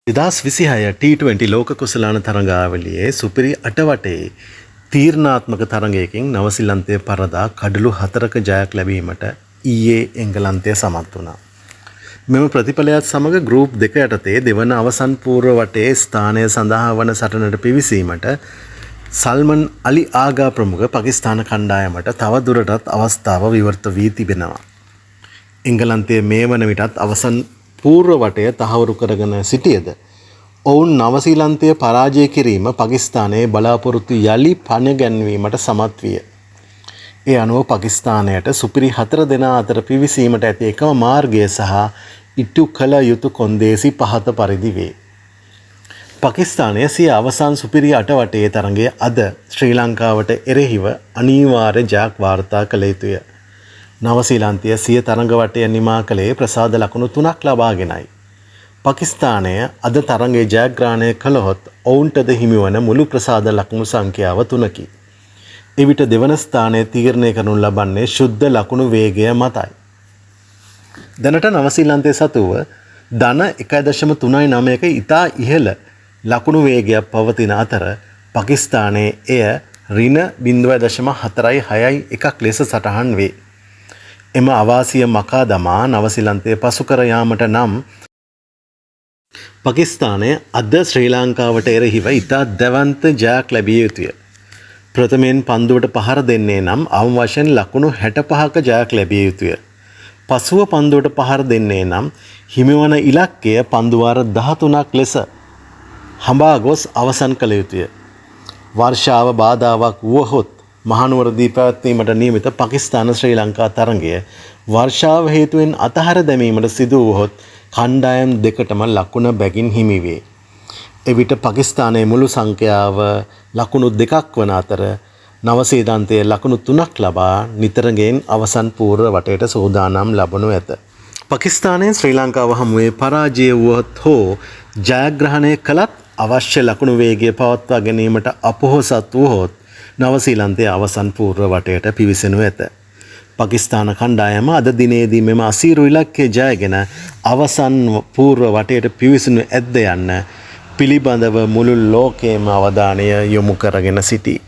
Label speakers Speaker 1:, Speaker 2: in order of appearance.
Speaker 1: 2026 T20 ලෝක කුසලාන තරඟාවලියේ සුපිරි 8 වටේ තීරණාත්මක තරඟයකින් නවසීලන්තය පරදා කඩලු 4ක ජයක් ලැබීමට ඊයේ එංගලන්තය සමත් වුණා. මෙම ප්‍රතිඵලයත් සමග ගෲප් 2 යටතේ දෙවන අවසන් පූර්ව වටේ ස්ථානය සඳහා වන සටනට පිවිසීමට සල්මන් අලි ආගා ප්‍රමුඛ පාකිස්තාන කණ්ඩායමට තව දුරටත් අවස්ථාව විවෘත වී තිබෙනවා. එංගලන්තය මේ වන විටත් අවසන් පූර්ව වටය තහවුරු කරගෙන සිටියද ඔවුන් නවසීලන්තය පරාජය කිරීම පාකිස්තානයේ බලාපොරොත්තු යලි පණ ගැන්වීමට සමත් විය. ඒ අනුව පාකිස්තානයට සුපිරි 4 දෙනා අතර පිවිසීමට ඇති එකම මාර්ගය සහ ඉටු කළ යුතු කොන්දේසි පහත පරිදි වේ. පාකිස්තානය සිය අවසන් සුපිරි 8 වටේ තරඟය අද ශ්‍රී ලංකාවට එරෙහිව අනිවාර්ය ජයක් වාර්තා කළ යුතුය. නවසීලන්තය සිය තරඟ වටය නිමා කළේ ප්‍රසාද ලකුණු 3ක් ලබාගෙනයි. පාකිස්තානය අද තරඟයේ ජයග්‍රහණය කළහොත් ඔවුන්ටද හිමිවන මුළු ප්‍රසාද ලකුණු සංඛ්‍යාව 3කි. එවිට දෙවන ස්ථානය තීරණය කරනු ලබන්නේ ශුද්ධ ලකුණු වේගය මතයි. දැනට නවසීලන්තය සතුව ධන 1.39ක ඉතා ඉහළ ලකුණු වේගයක් පවතින අතර පාකිස්තානයේ එය ඍණ 0.461ක් ලෙස සටහන් වේ. එම අවාසිය මකා දමා නවසීලන්තය පසු කර යාමට නම් පාකිස්තානය අද ශ්‍රී ලංකාවට එරෙහිව ඉතා දැවන්ත ජයක් ලැබිය යුතුය. ප්‍රථමයෙන් පන්දුවට පහර දෙන්නේ නම් අවම වශයෙන් ලකුණු 65ක ජයක් ලැබිය යුතුය. පසුව පන්දුවට පහර දෙන්නේ නම් හිමිවන ඉලක්කය පන්දු වාර 13ක් ලෙස හඹා ගොස් අවසන් කළ යුතුය. වර්ෂාව බාධාවක් වුවහොත් මහනුවරදී පැවැත්වීමට නියමිත පාකිස්තාන ශ්‍රී ලංකා තරඟය වර්ෂාව හේතුවෙන් අතහැර දැමීමට සිදු වුවහොත් කණ්ඩායම් දෙකටම ලකුණ බැගින් හිමි වේ. එවිට පාකිස්තානයේ මුළු සංඛ්‍යාව ලකුණු 2ක් වන අතර නවසීලන්තයේ ලකුණු 3ක් ලබා නිතරගෙන් අවසන් පූර්ව වටයට සූදානම් ලබනු ඇත. පාකිස්තානයේ ශ්‍රී ලංකාව හමුවේ පරාජය වුවහොත් හෝ ජයග්‍රහණය කළත් අවශ්‍ය ලකුණු වේගය පවත්වා ගැනීමට අපොහොසත් වුවහොත් නවසීලන්තයේ අවසන් පූර්ව වටයට පිවිසෙනු ඇත. පාකිස්තාන කණ්ඩායම අද දිනේදී මෙම අසීරු ඉලක්කය ජයගෙන අවසන් පූර්ව වටයට පිවිසෙනු ඇද්ද යන්න පිළිබඳව මුළු ලෝකයේම අවධානය යොමු කරගෙන සිටී.